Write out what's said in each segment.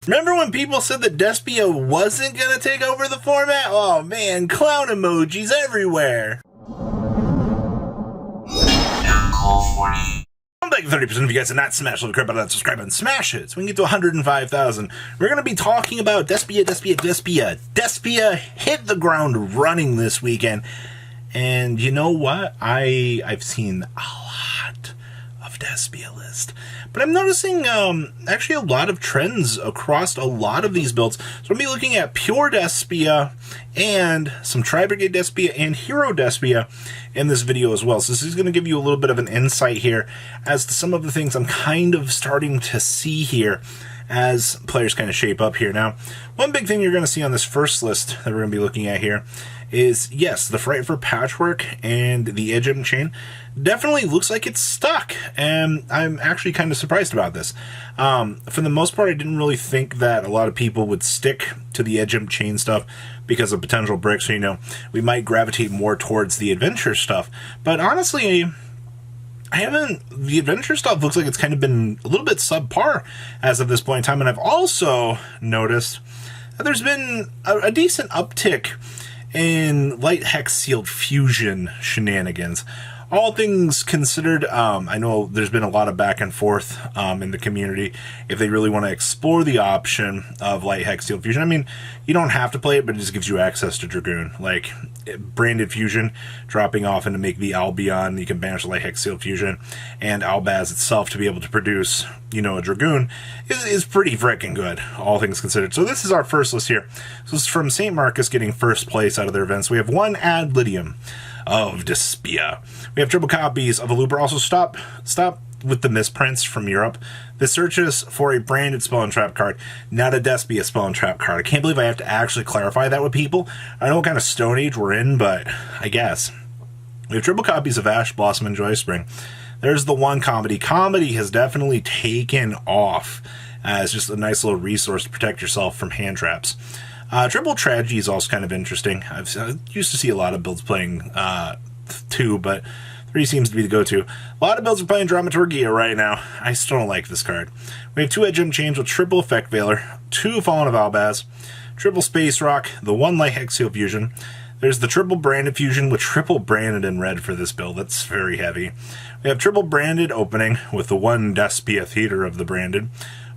Remember when people said that Despia wasn't going to take over the format? Oh man, clown emojis everywhere. I'm like 30% of you guys have not smashed the crap out of that subscribe button. Smash it so we can get to 105,000. We're going to be talking about Despia. Despia hit the ground running this weekend. And you know what? I've seen a lot of Despia list. But I'm noticing actually a lot of trends across a lot of these builds. So I'm going to be looking at pure Despia and some Tri-Brigade Despia and Hero Despia in this video as well. So this is going to give you a little bit of an insight here as to some of the things I'm kind of starting to see here as players kind of shape up here. Now, one big thing you're going to see on this first list that we're going to be looking at here is, yes, the Fright for Patchwork and the Edge chain definitely looks like it's stuck, and I'm actually kind of surprised about this. For the most part, I didn't really think that a lot of people would stick to the Edge chain stuff because of potential bricks, so, you know, we might gravitate more towards the adventure stuff. But honestly, the adventure stuff looks like it's kind of been a little bit subpar as of this point in time, and I've also noticed that there's been a decent uptick in light hex sealed fusion shenanigans. All things considered, I know there's been a lot of back and forth in the community if they really want to explore the option of light hex sealed fusion. I mean, you don't have to play it, but it just gives you access to Dragoon. Like, branded fusion dropping off into make the Albion, you can banish light hex sealed fusion, and Albaz itself to be able to produce, you know, a Dragoon is pretty freaking good, all things considered. So this is our first list here. So this is from St. Marcus getting first place out of their events. We have one ad Lydium of Despia. We have triple copies of Aluber. Also, stop with the misprints from Europe. This searches for a branded Spell and Trap card, not a Despia Spell and Trap card. I can't believe I have to actually clarify that with people. I don't know what kind of Stone Age we're in, but I guess. We have triple copies of Ash, Blossom, and Joy Spring. There's the one comedy. Comedy has definitely taken off as just a nice little resource to protect yourself from hand traps. Triple Tragedy is also kind of interesting. I used to see a lot of builds playing 2, but 3 seems to be the go-to. A lot of builds are playing Dramaturgia right now. I still don't like this card. We have 2 Edge chains with triple Effect Veiler, 2 Fallen of Albaz, triple Space Rock, the 1 Light Hex Seal Fusion. There's the triple Branded Fusion with triple Branded in red for this build. That's very heavy. We have triple Branded Opening with the 1 Despia Theater of the Branded,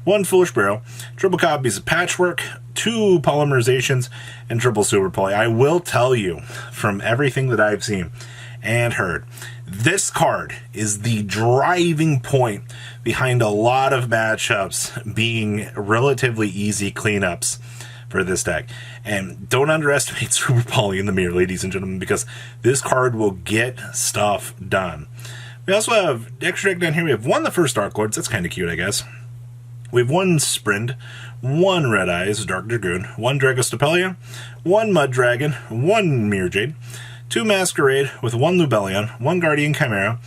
1 Foolish Barrel, triple copies of Patchwork, 2 Polymerizations, and triple Super Poly. I will tell you, from everything that I've seen and heard, this card is the driving point behind a lot of matchups being relatively easy cleanups for this deck. And don't underestimate Super Poly in the mirror, ladies and gentlemen, because this card will get stuff done. We also have extra deck down here. We have 1 the first Dark Lords. That's kind of cute, I guess. We have 1 Sprint, 1 Red Eyes, Dark Dragoon, 1 Dragostapelia, 1 Mud Dragon, 1 Mirror Jade, 2 Masquerade with 1 Lubellion, 1 Guardian Chimera,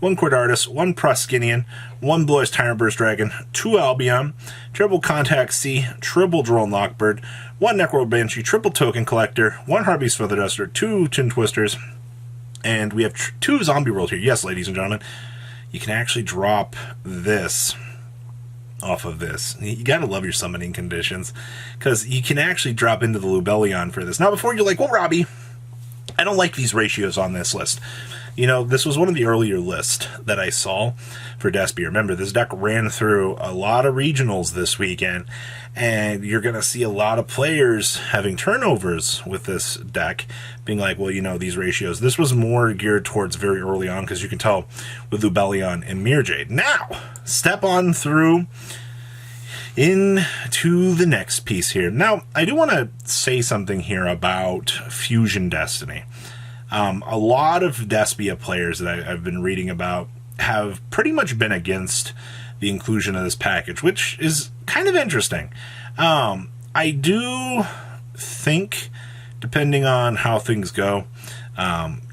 1 Quardardus, 1 Proskinian, 1 Blois Tyrant Burst Dragon, 2 Albion, triple Contact C, triple Drone Lockbird, 1 Necro Banshee, triple Token Collector, 1 Harpy's Feather Duster, 2 Tin Twisters, and we have 2 Zombie World here. Yes, ladies and gentlemen, you can actually drop this off of this. You gotta love your summoning conditions, because you can actually drop into the Lubellion for this. Now, before you're like, well, Robbie, I don't like these ratios on this list. You know, this was one of the earlier lists that I saw for Despia. Remember, this deck ran through a lot of regionals this weekend, and you're going to see a lot of players having turnovers with this deck, being like, well, you know, these ratios. This was more geared towards very early on, because you can tell with Lubellion and Mirror Jade. Now, step on through into the next piece here. Now, I do want to say something here about Fusion Destiny. A lot of Despia players that I've been reading about have pretty much been against the inclusion of this package, which is kind of interesting. I do think, depending on how things go,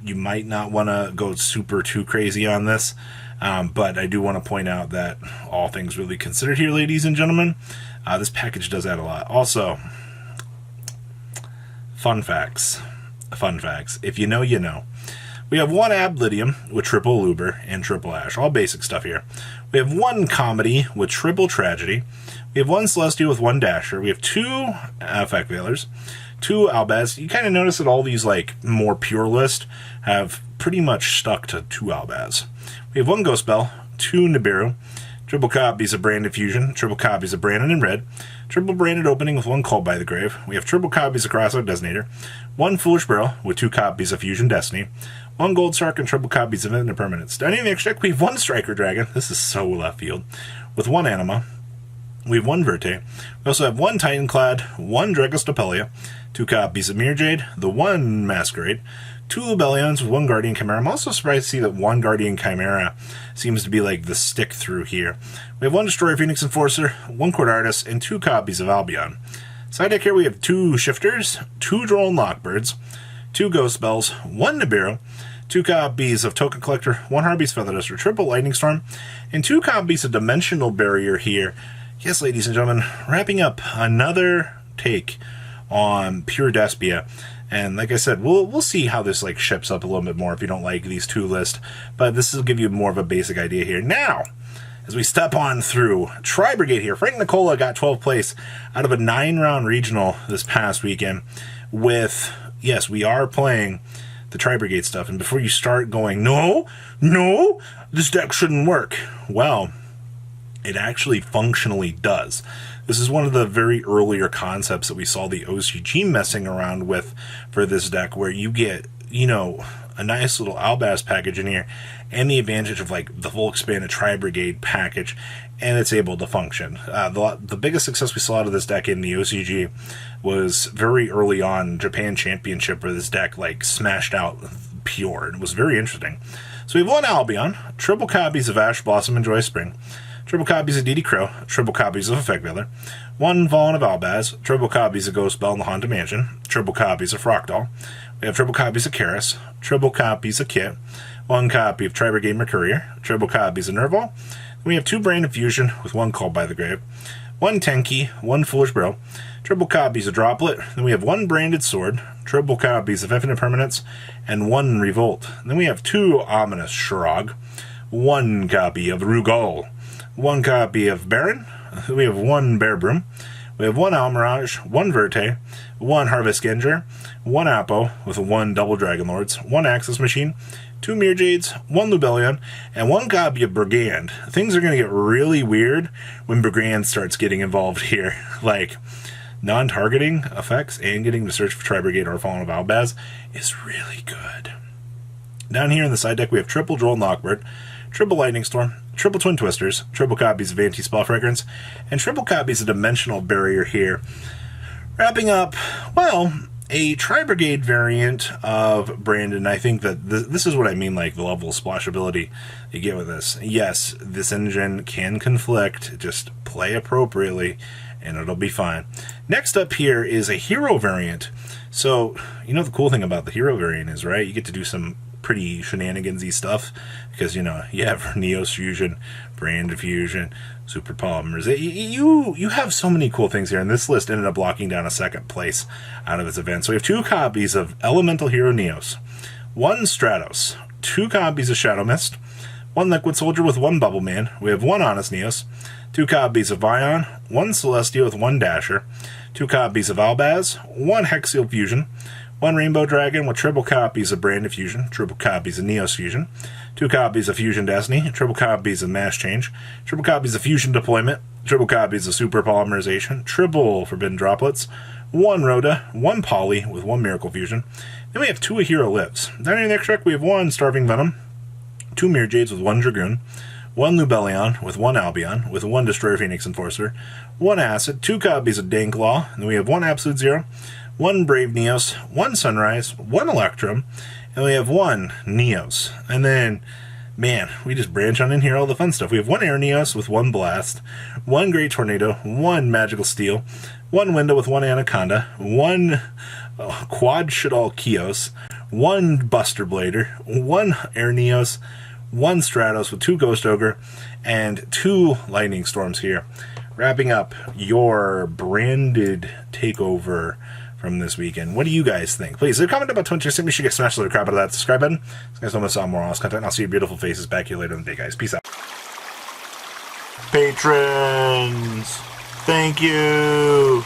you might not want to go super too crazy on this, but I do want to point out that all things really considered here, ladies and gentlemen, this package does add a lot. Also, fun facts. If you know, you know. We have one Ablidium with triple Luber and triple Ash. All basic stuff here. We have one Comedy with triple Tragedy. We have one Celestial with one Dasher. We have two Effect Veilers, two Albaz. You kind of notice that all these, like, more pure list have pretty much stuck to two Albaz. We have one Ghost Bell, two Nibiru, triple copies of Branded Fusion, triple copies of Brandon in Red, triple Branded Opening with one Called by the Grave. We have triple copies of Crossout Designator, one Foolish Barrel with two copies of Fusion Destiny, one Gold Sark and triple copies of Infinite Permanence. Down in the extra deck, we have one Striker Dragon. This is so left field. With one Anima. We have one Verte. We also have one Titanclad, one Dragostopelia, two copies of Mirror Jade, the one Masquerade, two Lubellions with one Guardian Chimera. I'm also surprised to see that one Guardian Chimera seems to be like the stick through here. We have one Destroyer Phoenix Enforcer, one Court Artist, and two copies of Albion. Side deck here we have two Shifters, two Drone Lockbirds, two Ghost Bells, one Nibiru, two copies of Token Collector, one Harpy's Feather Duster, triple Lightning Storm, and two copies of Dimensional Barrier here. Yes, ladies and gentlemen, wrapping up another take on pure Despia. And like I said, we'll see how this like ships up a little bit more if you don't like these two lists. But this will give you more of a basic idea here. Now, as we step on through Tri-Brigade here, Frank Nicola got 12th place out of a 9-round regional this past weekend with, yes, we are playing the Tri-Brigade stuff. And before you start going, no, this deck shouldn't work. Well, it actually functionally does. This is one of the very earlier concepts that we saw the OCG messing around with for this deck, where you get, you know, a nice little Albaz package in here and the advantage of like the full expanded Tri-Brigade package, and it's able to function. The biggest success we saw out of this deck in the OCG was very early on Japan Championship, where this deck like smashed out pure, and it was very interesting. So we have one Albion, triple copies of Ash Blossom and Joy Spring, triple copies of DD Crow, triple copies of Effect Veiler, one Vaughn of Albaz, triple copies of Ghost Bell in the Haunted Mansion, triple copies of Frogdoll. We have triple copies of Karis, triple copies of Kit, one copy of Tri-Brigade Mercurier, triple copies of Nerval. We have two Branded Fusion with one Called by the Grave, one Tenki, one Foolish Bro, triple copies of Droplet. Then we have one Branded Sword, triple copies of Infinite Permanence, and one Revolt. Then we have two Ominous Shrog, one copy of Rugal, one copy of Baron. We have one Bear Broom. We have one Almirage, one Verte, one Harvest Genjar, one Apo with one Double Dragon Lords, one Axis Machine, two Mirror Jades, one Lubellion, and one copy of Brigand. Things are going to get really weird when Brigand starts getting involved here. Like, non-targeting effects and getting to search for Tri-Brigade or Fallen of Albaz is really good. Down here in the side deck, we have triple Droll Knockbird, triple Lightning Storm, triple Twin Twisters, triple copies of Anti-Spell Fragrance, and triple copies of Dimensional Barrier here. Wrapping up, well, a Tri-Brigade variant of Brandon. I think that this is what I mean, like the level of splashability you get with this. Yes, this engine can conflict, just play appropriately, and it'll be fine. Next up here is a hero variant. So, you know the cool thing about the hero variant is, right, you get to do some pretty shenanigansy stuff, because, you know, you have Neos Fusion, Brand Fusion, Super Polymers. You have so many cool things here, and this list ended up locking down a second place out of its event. So we have two copies of Elemental Hero Neos, one Stratos, two copies of Shadow Mist, one Liquid Soldier with one Bubble Man. We have one Honest Neos, two copies of Vion, one Celestia with one Dasher, two copies of Albaz, one Hexial Fusion, one Rainbow Dragon with triple copies of Branded Fusion, triple copies of Neos Fusion, two copies of Fusion Destiny, triple copies of Mass Change, triple copies of Fusion Deployment, triple copies of Super Polymerization, triple Forbidden Droplets, one Rhoda, one Poly with one Miracle Fusion. Then we have two A Hero Lives. Down in the next deck, we have one Starving Venom, two Mirror Jades with one Dragoon, one Lubellion with one Albion, with one Destroyer Phoenix Enforcer, one Acid, two copies of Danklaw, and then we have one Absolute Zero, one Brave Neos, one Sunrise, one Electrum, and we have one Neos. And then, man, we just branch on in here all the fun stuff. We have one Air Neos with one Blast, one Great Tornado, one Magical Steel, one Window with one Anaconda, one Quad Shadal Kios, one Buster Blader, one Air Neos, one Stratos with two Ghost Ogre, and two Lightning Storms here. Wrapping up your branded takeover from this weekend. What do you guys think? Please leave a comment about Twitch. I think we should get smashed a little crap out of that subscribe button. So you guys don't miss out on more awesome content. And I'll see your beautiful faces back here later in the day, guys. Peace out. Patrons, thank you.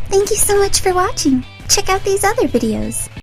Thank you so much for watching. Check out these other videos.